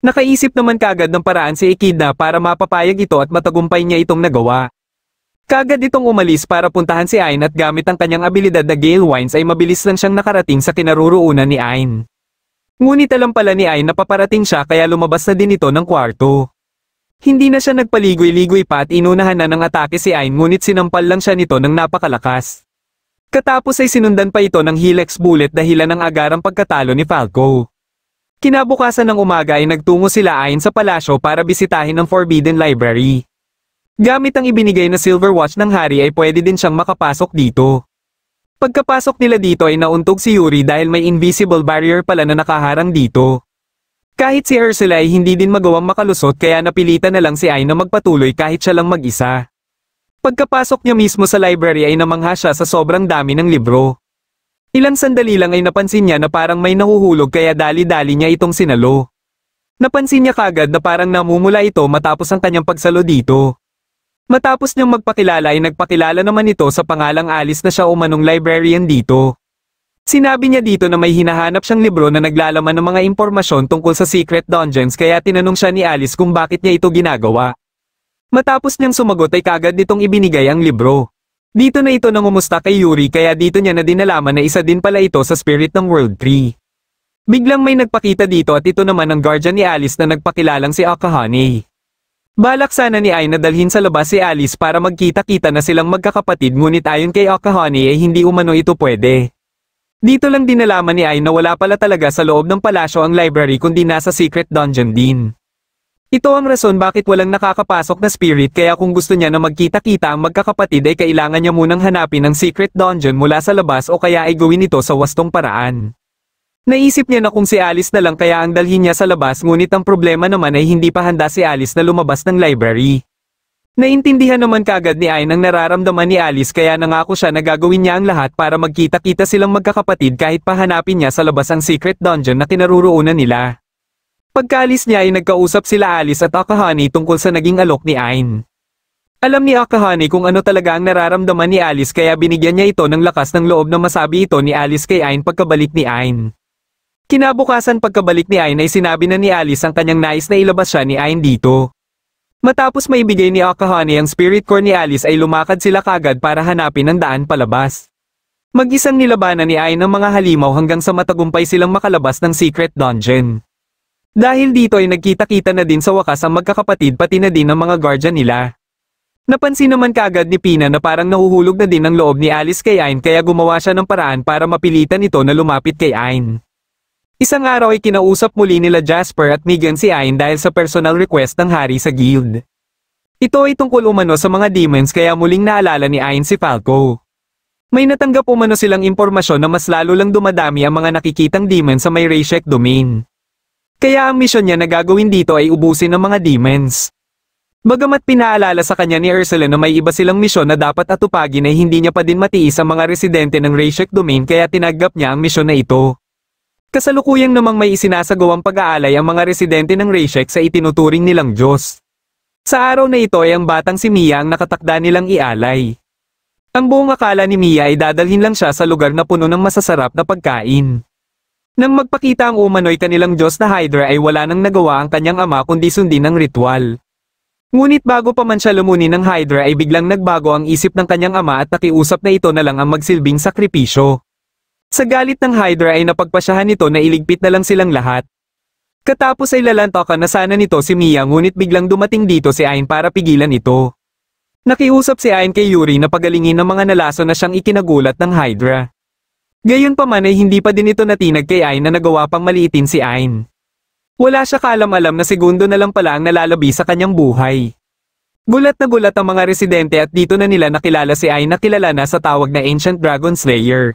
Nakaisip naman kagad ng paraan si Echidna para mapapayag ito at matagumpay niya itong nagawa. Kaagad itong umalis para puntahan si Ain at gamit ang kanyang abilidad na Gale Winds ay mabilis lang siyang nakarating sa kinaroroonan ni Ain. Ngunit alam pala ni Ain na paparating siya kaya lumabas na din ito ng kwarto. Hindi na siya nagpaligoy-ligoy pa at inunahan na ng atake si Ain ngunit sinampal lang siya nito ng napakalakas. Katapos ay sinundan pa ito ng Helix Bullet dahilan ng agarang pagkatalo ni Falco. Kinabukasan ng umaga ay nagtungo sila Ain sa palasyo para bisitahin ang Forbidden Library. Gamit ang ibinigay na Silver Watch ng hari ay pwede din siyang makapasok dito. Pagkapasok nila dito ay nauntog si Yuri dahil may invisible barrier pala na nakaharang dito. Kahit si Ursula ay hindi din magawang makalusot kaya napilitan na lang si Ain na magpatuloy kahit siya lang mag-isa. Pagkapasok niya mismo sa library ay namangha siya sa sobrang dami ng libro. Ilang sandali lang ay napansin niya na parang may nahuhulog kaya dali-dali niya itong sinalo. Napansin niya kagad na parang namumula ito matapos ang kanyang pagsalo dito. Matapos niyang magpakilala ay nagpakilala naman ito sa pangalang Alice na siya umanong librarian dito. Sinabi niya dito na may hinahanap siyang libro na naglalaman ng mga impormasyon tungkol sa secret dungeons kaya tinanong siya ni Alice kung bakit niya ito ginagawa. Matapos niyang sumagot ay kagad nitong ibinigay ang libro. Dito na ito nangumusta kay Yuri kaya dito niya na din nalaman na isa din pala ito sa spirit ng World Tree. Biglang may nagpakita dito at ito naman ang guardian ni Alice na nagpakilalang si Akahane. Balak sana ni Ain na dalhin sa labas si Alice para magkita-kita na silang magkakapatid ngunit ayon kay Akahane ay hindi umano ito pwede. Dito lang din nalaman ni Ain na wala pala talaga sa loob ng palasyo ang library kundi nasa secret dungeon din. Ito ang rason bakit walang nakakapasok na spirit kaya kung gusto niya na magkita-kita ang magkakapatid ay kailangan niya munang hanapin ang secret dungeon mula sa labas o kaya ay gawin ito sa wastong paraan. Naisip niya na kung si Alice na lang kaya ang dalhin niya sa labas ngunit ang problema naman ay hindi pa handa si Alice na lumabas ng library. Naintindihan naman kagad ni Ain ang nararamdaman ni Alice kaya nangako siya na gagawin niya ang lahat para magkita-kita silang magkakapatid kahit pa hanapin niya sa labas ang secret dungeon na kinaroroonan nila. Pagkaalis niya ay nagkausap sila Alice at Akahane tungkol sa naging alok ni Ain. Alam ni Akahane kung ano talaga ang nararamdaman ni Alice kaya binigyan niya ito ng lakas ng loob na masabi ito ni Alice kay Ain pagkabalik ni Ain. Kinabukasan pagkabalik ni Ain ay sinabi na ni Alice ang kanyang nais na ilabas siya ni Ain dito. Matapos maibigay ni Akahane ang spirit core ni Alice ay lumakad sila kagad para hanapin ang daan palabas. Mag-isang nilabanan ni Ain ang mga halimaw hanggang sa matagumpay silang makalabas ng secret dungeon. Dahil dito ay nagkita-kita na din sa wakas ang magkakapatid pati na din ang mga guardian nila. Napansin naman kaagad ni Pina na parang nahuhulog na din ang loob ni Alice kay Ain kaya gumawa siya ng paraan para mapilitan ito na lumapit kay Ain. Isang araw ay kinausap muli nila Jasper at Megan si Ain dahil sa personal request ng hari sa guild. Ito ay tungkol umano sa mga demons kaya muling naalala ni Ain si Falco. May natanggap umano silang impormasyon na mas lalo lang dumadami ang mga nakikitang demons sa may Rayshek domain. Kaya ang misyon niya na gagawin dito ay ubusin ang mga demons. Bagamat pinaalala sa kanya ni Ursula na may iba silang misyon na dapat atupagin ay hindi niya pa din matiis ang mga residente ng Rayshek domain kaya tinagap niya ang misyon na ito. Kasalukuyang namang may isinasagawang pag-aalay ang mga residente ng Rayshek sa itinuturing nilang Diyos. Sa araw na ito ay ang batang si Mia ang nakatakda nilang ialay. Ang buong akala ni Mia ay dadalhin lang siya sa lugar na puno ng masasarap na pagkain. Nang magpakita ang umano'y kanilang Diyos na Hydra ay wala nang nagawa ang kanyang ama kundi sundin ang ritual. Ngunit bago pa man siya lumunin ng Hydra ay biglang nagbago ang isip ng kanyang ama at nakiusap na ito na lang ang magsilbing sakripisyo. Sa galit ng Hydra ay napagpasyahan nito na iligpit na lang silang lahat. Katapos ay lalantokan na sana nito si Mia ngunit biglang dumating dito si Ain para pigilan ito. Nakiusap si Ain kay Yuri na pagalingin ng mga nalaso na siyang ikinagulat ng Hydra. Gayunpaman ay hindi pa din ito natinag kay Ain na nagawa pang maliitin si Ain. Wala siya kaalam-alam na segundo na lang pala ang nalalabi sa kanyang buhay. Gulat na gulat ang mga residente at dito na nila nakilala si Ain na kilala na sa tawag na Ancient Dragon Slayer.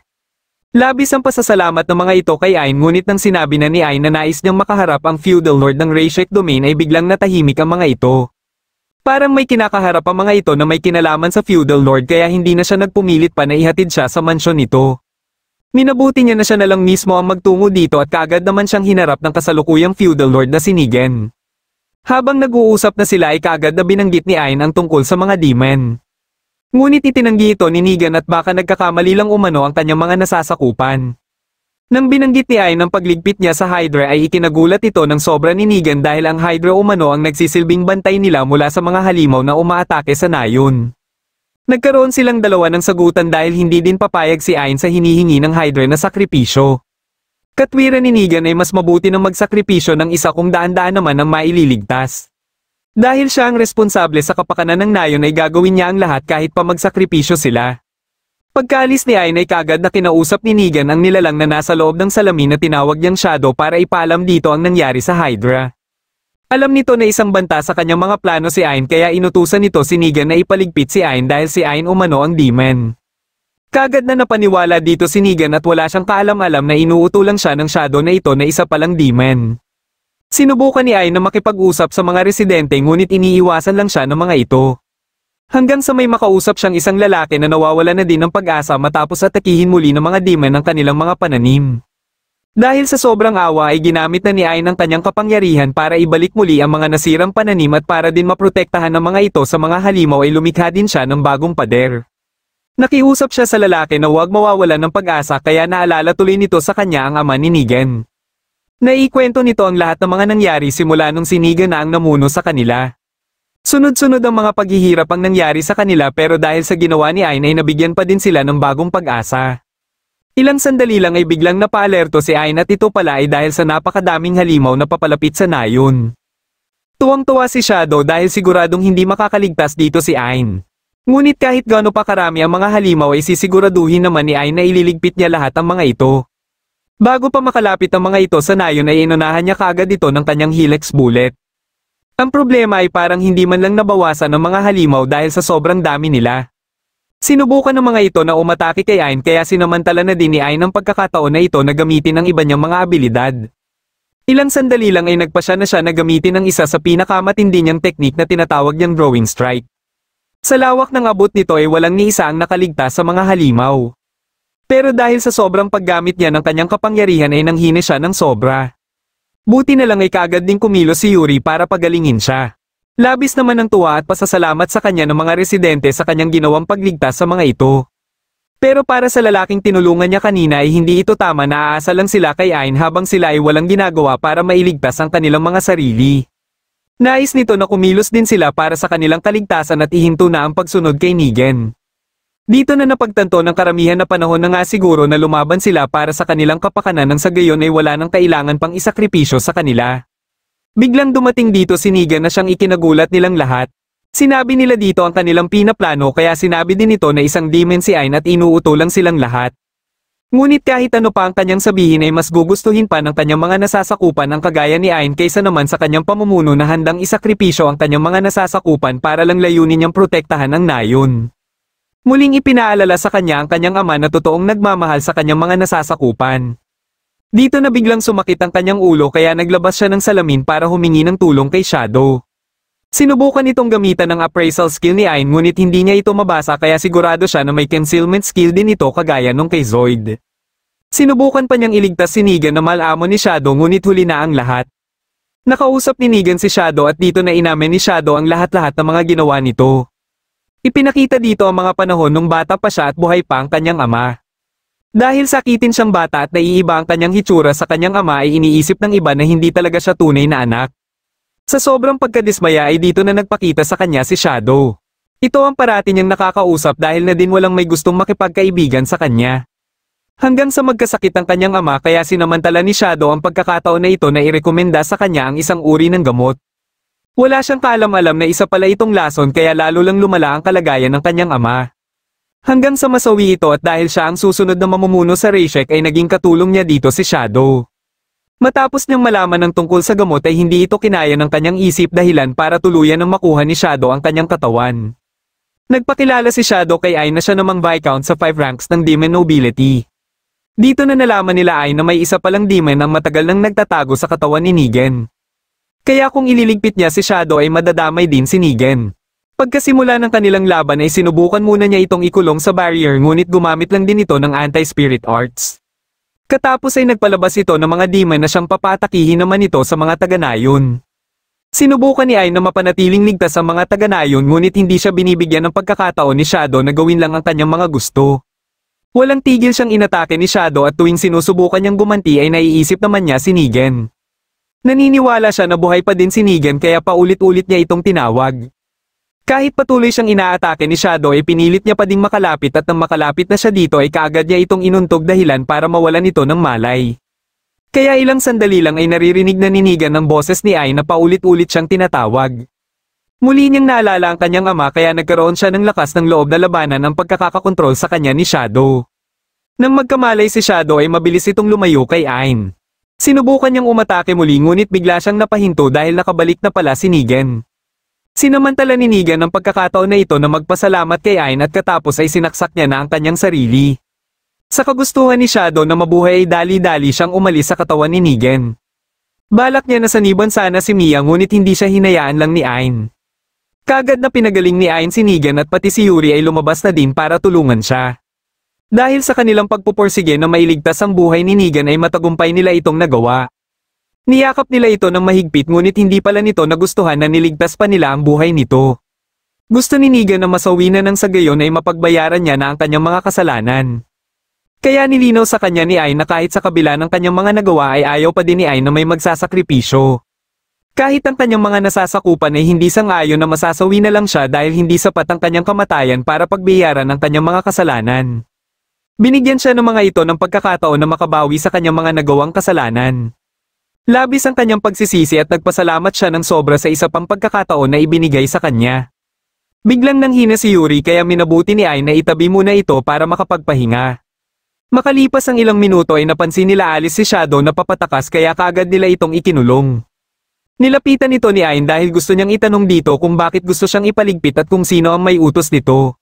Labis ang pasasalamat ng mga ito kay Ain ngunit nang sinabi na ni Ain na nais niyang makaharap ang feudal lord ng Rayshek domain ay biglang natahimik ang mga ito. Parang may kinakaharap ang mga ito na may kinalaman sa feudal lord kaya hindi na siya nagpumilit pa na ihatid siya sa mansyon nito. Minabuti niya na siya na lang mismo ang magtungo dito at kaagad naman siyang hinarap ng kasalukuyang feudal lord na si Negan. Habang nag-uusap na sila ay kaagad na binanggit ni Ain ang tungkol sa mga demon. Ngunit itinanggi ito ni Negan at baka nagkakamali lang umano ang kanyang mga nasasakupan. Nang binanggit ni Ain ang pagligpit niya sa Hydra ay ikinagulat ito ng sobra ni Negan dahil ang Hydra umano ang nagsisilbing bantay nila mula sa mga halimaw na umaatake sa nayon. Nagkaroon silang dalawa ng sagutan dahil hindi din papayag si Ayn sa hinihingi ng Hydra na sakripisyo. Katwiran ni Negan ay mas mabuti ng magsakripisyo ng isa kung daan-daan naman ang maililigtas. Dahil siya ang responsable sa kapakanan ng nayon ay gagawin niya ang lahat kahit pa magsakripisyo sila. Pagkaalis ni Ayn ay kagad na kinausap ni Negan ang nilalang na nasa loob ng salamin na tinawag niyang Shadow para ipaalam dito ang nangyari sa Hydra. Alam nito na isang banta sa kanyang mga plano si Ayn kaya inutusan nito si Negan na ipaligpit si Ayn dahil si Ayn umano ang demon. Kagad na napaniwala dito si Negan at wala siyang kaalam-alam na inuutulan siya ng Shadow na ito na isa palang demon. Sinubukan ni Ayn na makipag-usap sa mga residente ngunit iniiwasan lang siya ng mga ito. Hanggang sa may makausap siyang isang lalaki na nawawala na din ng pag-asa matapos atakihin muli ng mga demon ang kanilang mga pananim. Dahil sa sobrang awa ay ginamit na ni Ayn ang kanyang kapangyarihan para ibalik muli ang mga nasirang pananim at para din maprotektahan ng mga ito sa mga halimaw ay lumikha din siya ng bagong pader. Nakiusap siya sa lalaki na huwag mawawalan ng pag-asa kaya naalala tuloy nito sa kanya ang ama ni Negan. Naikwento nito ang lahat ng mga nangyari simula nung si Negan na ang namuno sa kanila. Sunod-sunod ang mga paghihirap ang nangyari sa kanila pero dahil sa ginawa ni Ayn ay nabigyan pa din sila ng bagong pag-asa. Ilang sandali lang ay biglang napaalerto si Ayn at ito pala ay dahil sa napakadaming halimaw na papalapit sa nayon. Tuwang-tuwa si Shadow dahil siguradong hindi makakaligtas dito si Ayn. Ngunit kahit gaano pa karami ang mga halimaw ay sisiguraduhin naman ni Ayn na ililigpit niya lahat ang mga ito. Bago pa makalapit ang mga ito sa nayon ay inunahan niya kaagad ito ng kanyang Helix bullet. Ang problema ay parang hindi man lang nabawasan ng mga halimaw dahil sa sobrang dami nila. Sinubukan ng mga ito na umatake kay Ayn kaya sinamantala na din ni Ayn ang pagkakataon na ito na gamitin ang iba niyang mga abilidad. Ilang sandali lang ay nagpasya na siya na gamitin ang isa sa pinakamatindi niyang teknik na tinatawag niyang drawing strike. Sa lawak ng abot nito ay walang ni isa ang nakaligtas sa mga halimaw. Pero dahil sa sobrang paggamit niya ng kanyang kapangyarihan ay nanghine siya ng sobra. Buti na lang ay kaagad ding kumilos si Yuri para pagalingin siya. Labis naman ang tuwa at pasasalamat sa kanya ng mga residente sa kanyang ginawang pagligtas sa mga ito. Pero para sa lalaking tinulungan niya kanina ay hindi ito tama na aasa lang sila kay Ayn habang sila ay walang ginagawa para mailigtas ang kanilang mga sarili. Nais nito na kumilos din sila para sa kanilang kaligtasan at ihinto na ang pagsunod kay Negan. Dito na napagtanto ng karamihan na panahon na nga siguro na lumaban sila para sa kanilang kapakanan nang sa gayon ay wala nang kailangan pang isakripisyo sa kanila. Biglang dumating dito si Negan na siyang ikinagulat nilang lahat. Sinabi nila dito ang kanilang pinaplano kaya sinabi din ito na isang demon si Ayn at inuuto lang silang lahat. Ngunit kahit ano pa ang kanyang sabihin ay mas gugustuhin pa ng kanyang mga nasasakupan ang kagaya ni Ayn kaysa naman sa kanyang pamumuno na handang isakripisyo ang kanyang mga nasasakupan para lang layunin niyang protektahan ang nayon. Muling ipinaalala sa kanya ang kanyang ama na totoong nagmamahal sa kanyang mga nasasakupan. Dito na biglang sumakit ang kanyang ulo kaya naglabas siya ng salamin para humingi ng tulong kay Shadow. Sinubukan itong gamitan ng appraisal skill ni Ayn ngunit hindi niya ito mabasa kaya sigurado siya na may concealment skill din ito kagaya nung kay Zoid. Sinubukan pa niyang iligtas si Negan na malamo ni Shadow ngunit huli na ang lahat. Nakausap ni Negan si Shadow at dito na inamin ni Shadow ang lahat-lahat ng mga ginawa nito. Ipinakita dito ang mga panahon nung bata pa siya at buhay pa ang kanyang ama. Dahil sakitin siyang bata at naiiba ang kanyang hitsura sa kanyang ama ay iniisip ng iba na hindi talaga siya tunay na anak. Sa sobrang pagkadismaya ay dito na nagpakita sa kanya si Shadow. Ito ang parati niyang nakakausap dahil na din walang may gustong makipagkaibigan sa kanya. Hanggang sa magkasakit ang kanyang ama kaya sinamantala ni Shadow ang pagkakataon na ito na irekomenda sa kanya ang isang uri ng gamot. Wala siyang kaalam-alam na isa pala itong lason kaya lalo lang lumala ang kalagayan ng kanyang ama. Hanggang sa masawi ito at dahil siya ang susunod na mamumuno sa Rayshek ay naging katulong niya dito si Shadow. Matapos niyang malaman ng tungkol sa gamot ay hindi ito kinaya ng kanyang isip dahilan para tuluyan ng makuha ni Shadow ang kanyang katawan. Nagpakilala si Shadow kay Ayn na siya namang Viscount sa 5 ranks ng Demon Nobility. Dito na nalaman nila Ayn na may isa palang demon ang matagal nang nagtatago sa katawan ni Negan. Kaya kung ililigpit niya si Shadow ay madadamay din si Negan. Pagkasimula ng kanilang laban ay sinubukan muna niya itong ikulong sa barrier ngunit gumamit lang din ito ng anti-spirit arts. Katapos ay nagpalabas ito ng mga demon na siyang papatakihin naman ito sa mga taga-nayon. Sinubukan ni Ayn na mapanatiling ligtas ang mga taga-nayon ngunit hindi siya binibigyan ng pagkakataon ni Shadow na gawin lang ang kanyang mga gusto. Walang tigil siyang inatake ni Shadow at tuwing sinusubukan niyang gumanti ay naiisip naman niya si Negan. Naniniwala siya na buhay pa din si Negan kaya paulit-ulit niya itong tinawag. Kahit patuloy siyang inaatake ni Shadow ay pinilit niya pa ding makalapit at nang makalapit na siya dito ay kaagad niya itong inuntog dahilan para mawalan ito ng malay. Kaya ilang sandali lang ay naririnig na ninigan ng boses ni Ai na paulit-ulit siyang tinatawag. Muli niyang naalala ang kanyang ama kaya nagkaroon siya ng lakas ng loob na labanan ang pagkakakontrol sa kanya ni Shadow. Nang magkamalay si Shadow ay mabilis itong lumayo kay Ain. Sinubukan niyang umatake muli ngunit bigla siyang napahinto dahil nakabalik na pala si Negan. Sinamantala ni Negan ang pagkakataon na ito na magpasalamat kay Ain at katapos ay sinaksak niya na ang kanyang sarili. Sa kagustuhan ni Shadow na mabuhay ay dali-dali siyang umalis sa katawan ni Negan. Balak niya na saniban sana si Mia ngunit hindi siya hinayaan lang ni Ain. Kaagad na pinagaling ni Ain si Negan at pati si Yuri ay lumabas na din para tulungan siya. Dahil sa kanilang pagpupursige na mailigtas ang buhay ni Negan ay matagumpay nila itong nagawa. Niyakap nila ito ng mahigpit ngunit hindi pala nito nagustuhan na niligtas pa nila ang buhay nito. Gusto ni Negan na masawi na nang sa gayon ay mapagbayaran niya na ang kanyang mga kasalanan. Kaya nilinaw sa kanya ni Ain na kahit sa kabila ng kanyang mga nagawa ay ayaw pa din ni Ain na may magsasakripisyo. Kahit ang kanyang mga nasasakupan ay hindi sang-ayon na masasawi na lang siya dahil hindi sapat ang kanyang kamatayan para pagbayaran ang kanyang mga kasalanan. Binigyan siya ng mga ito ng pagkakataon na makabawi sa kanyang mga nagawang kasalanan. Labis ang kanyang pagsisisi at nagpasalamat siya ng sobra sa isa pang pagkakataon na ibinigay sa kanya. Biglang nanghina si Yuri kaya minabuti ni Ain na itabi muna ito para makapagpahinga. Makalipas ang ilang minuto ay napansin nila Alice si Shadow na papatakas kaya kaagad nila itong ikinulong. Nilapitan ito ni Ain dahil gusto niyang itanong dito kung bakit gusto siyang ipaligpit at kung sino ang may utos nito.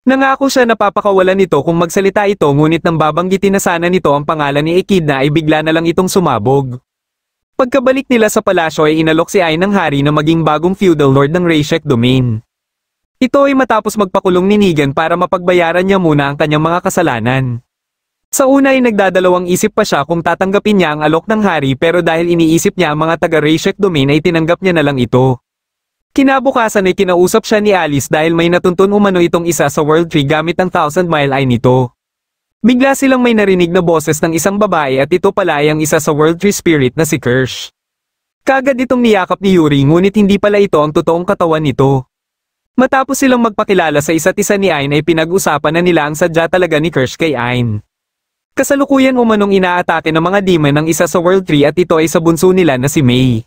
Nangako siya na papakawalan nito kung magsalita ito ngunit nang babanggitin na sana nito ang pangalan ni Echidna ay bigla na lang itong sumabog. Pagkabalik nila sa palasyo ay inalok si Ain ng hari na maging bagong feudal lord ng Rayshek domain. Ito ay matapos magpakulong ni Negan para mapagbayaran niya muna ang kanyang mga kasalanan. Sa una ay nagdadalawang isip pa siya kung tatanggapin niya ang alok ng hari pero dahil iniisip niya ang mga taga Rayshek domain ay tinanggap niya na lang ito. Kinabukasan ay kinausap siya ni Alice dahil may natuntun umano itong isa sa World Tree gamit ang Thousand Mile Eye nito. Bigla silang may narinig na boses ng isang babae at ito pala ay ang isa sa World Tree Spirit na si Kirsch. Kaagad itong niyakap ni Yuri ngunit hindi pala ito ang totoong katawan nito. Matapos silang magpakilala sa isa't isa ni Ain ay pinag-usapan na nila ang sadya talaga ni Kirsch kay Ain. Kasalukuyan umanong inaatake ng mga demon ang isa sa World Tree at ito ay sa bunso nila na si May.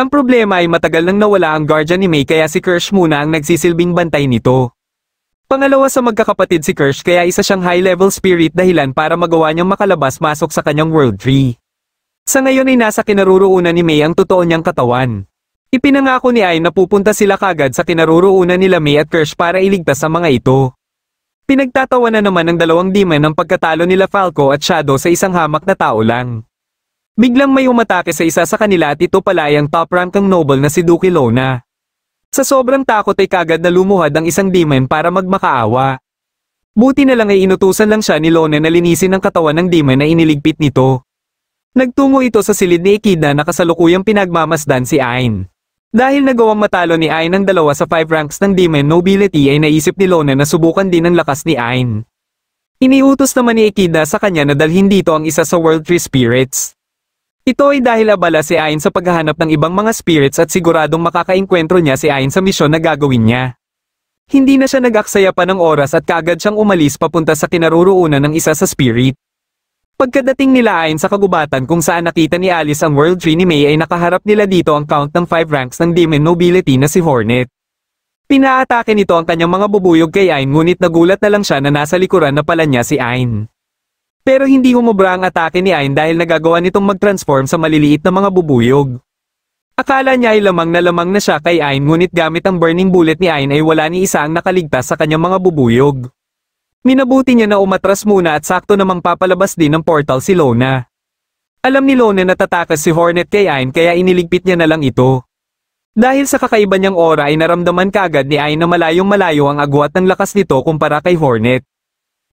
Ang problema ay matagal nang nawala ang guardian ni May kaya si Kirsch muna ang nagsisilbing bantay nito. Pangalawa sa magkakapatid si Kirsch kaya isa siyang high-level spirit dahilan para magawa niyang makalabas-masok sa kanyang World Tree. Sa ngayon ay nasa kinaroroonan ni May ang totoo niyang katawan. Ipinangako ni Ain na pupunta sila kagad sa kinaroroonan nila May at Kirsch para iligtas ang mga ito. Pinagtatawanan naman ng dalawang demon ang pagkatalo nila Falco at Shadow sa isang hamak na tao lang. Biglang may umatake sa isa sa kanila at ito pala ay ang top-rankang noble na si Duke Lona. Sa sobrang takot ay kagad na lumuhad ang isang demon para magmakaawa. Buti na lang ay inutusan lang siya ni Lona na linisin ang katawan ng demon na iniligpit nito. Nagtungo ito sa silid ni Echidna na kasalukuyang pinagmamasdan si Ain. Dahil nagawang matalo ni Ain ang dalawa sa 5 ranks ng demon nobility ay naisip ni Lona na subukan din ang lakas ni Ain. Iniutos naman ni Echidna sa kanya na dalhin dito ang isa sa World Tree Spirits. Ito ay dahil abala si Ain sa paghahanap ng ibang mga spirits at siguradong makakaengkwentro niya si Ain sa misyon na gagawin niya. Hindi na siya nag-aksaya pa ng oras at kaagad siyang umalis papunta sa kinaroroonan ng isa sa spirit. Pagkadating nila Ain sa kagubatan kung saan nakita ni Alice ang World Tree ni May ay nakaharap nila dito ang count ng 5 ranks ng demon nobility na si Hornet. Pinaatake nito ang kanyang mga bubuyog kay Ain ngunit nagulat na lang siya na nasa likuran na pala niya si Ain. Pero hindi humubra ang atake ni Ain dahil nagagawa nitong mag-transform sa maliliit na mga bubuyog. Akala niya ay lamang na siya kay Ain ngunit gamit ang burning bullet ni Ain ay wala ni isa ang nakaligtas sa kanyang mga bubuyog. Minabuti niya na umatras muna at sakto namang papalabas din ng portal si Lona. Alam ni Lona na tatakas si Hornet kay Ain kaya iniligpit niya na lang ito. Dahil sa kakaiba niyang aura ay naramdaman kaagad ni Ain na malayong-malayo ang agwat ng lakas nito kumpara kay Hornet.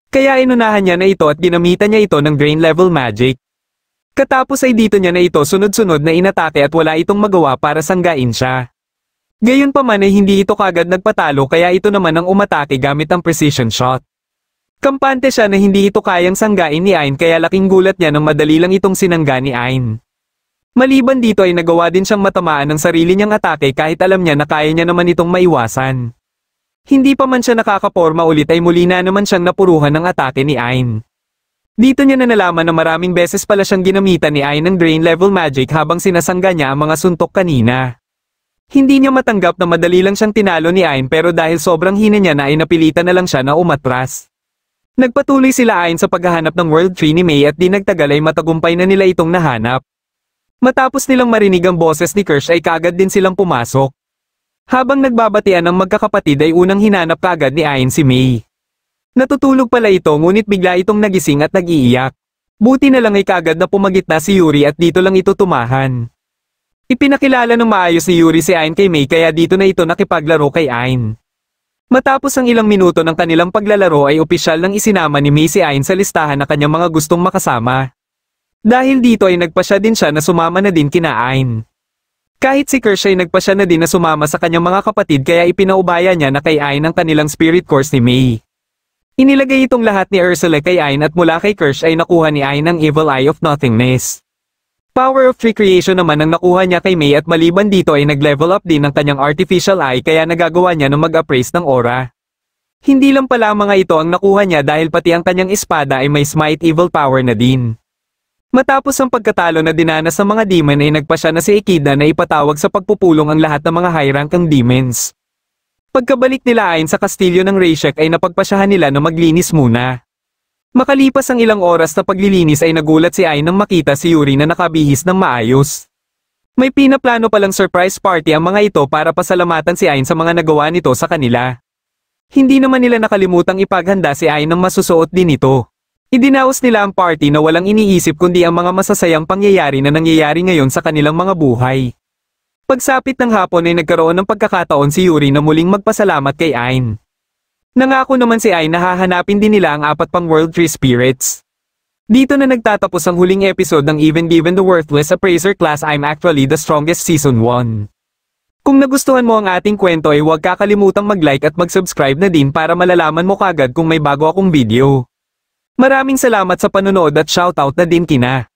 Kaya inunahan niya na ito at ginamitan niya ito ng drain level magic. Katapos ay dito niya na ito sunod-sunod na inatake at wala itong magawa para sanggain siya. Gayunpaman ay hindi ito kagad nagpatalo kaya ito naman ang umatake gamit ang precision shot. Kampante siya na hindi ito kayang sanggain ni Ain kaya laking gulat niya nang madali lang itong sinangga ni Ain. Maliban dito ay nagawa din siyang matamaan ng sarili niyang atake kahit alam niya na kaya niya naman itong maiwasan. Hindi pa man siya nakakaporma ulit ay muli na naman siyang napuruhan ng atake ni Ain. Dito niya na nalaman na maraming beses pala siyang ginamitan ni Ain ng drain level magic habang sinasangga niya ang mga suntok kanina. Hindi niya matanggap na madali lang siyang tinalo ni Ain pero dahil sobrang hina niya na ay napilitan na lang siya na umatras. Nagpatuloy sila Ain sa paghahanap ng World Tree ni Mei at di nagtagal ay matagumpay na nila itong nahanap. Matapos nilang marinig ang boses ni Kirsch ay kaagad din silang pumasok. Habang nagbabatian ng magkakapatid ay unang hinanap kaagad ni Ain si Mei. Natutulog pala ito ngunit bigla itong nagising at nag-iiyak. Buti na lang ay kaagad na pumagitna si Yuri at dito lang ito tumahan. Ipinakilala ng maayos ni Yuri si Ain kay Mei kaya dito na ito nakipaglaro kay Ain. Matapos ang ilang minuto ng kanilang paglalaro ay opisyal nang isinama ni Mei si Ain sa listahan na kanyang mga gustong makasama. Dahil dito ay nagpasya din siya na sumama na din kina Ain. Kahit si Kirsch ay nagpasya na din na sumama sa kanyang mga kapatid kaya ipinaubaya niya na kay Ain ang kanilang spirit course ni Mei. Inilagay itong lahat ni Ursula kay Ain at mula kay Kirsch ay nakuha ni Ain ang Evil Eye of Nothingness. Power of Recreation naman ang nakuha niya kay Mei at maliban dito ay nag-level up din ang kanyang Artificial Eye kaya nagagawa niya na mag-appraise ng aura. Hindi lang pala mga ito ang nakuha niya dahil pati ang kanyang espada ay may Smite Evil Power na din. Matapos ang pagkatalo na dinanas ng mga demon ay nagpasya na si Ikeda na ipatawag sa pagpupulong ang lahat ng mga high-ranking demons. Pagkabalik nila Ain sa kastilyo ng Rayshek ay napagpasyahan nila na maglinis muna. Makalipas ang ilang oras na paglilinis ay nagulat si Ain nang makita si Yuri na nakabihis ng maayos. May pinaplano palang surprise party ang mga ito para pasalamatan si Ain sa mga nagawa nito sa kanila. Hindi naman nila nakalimutang ipaghanda si Ain ng masusuot din ito. Idinaos nila ang party na walang iniisip kundi ang mga masasayang pangyayari na nangyayari ngayon sa kanilang mga buhay. Pagsapit ng hapon ay nagkaroon ng pagkakataon si Yuri na muling magpasalamat kay Ain. Nangako naman si Ain na hahanapin din nila ang 4 pang World Tree Spirits. Dito na nagtatapos ang huling episode ng Even Given the Worthless Appraiser Class I'm Actually the Strongest Season 1. Kung nagustuhan mo ang ating kwento ay huwag kakalimutang mag-like at mag-subscribe na din para malalaman mo kagad kung may bago akong video. Maraming salamat sa panonood at shoutout na din kina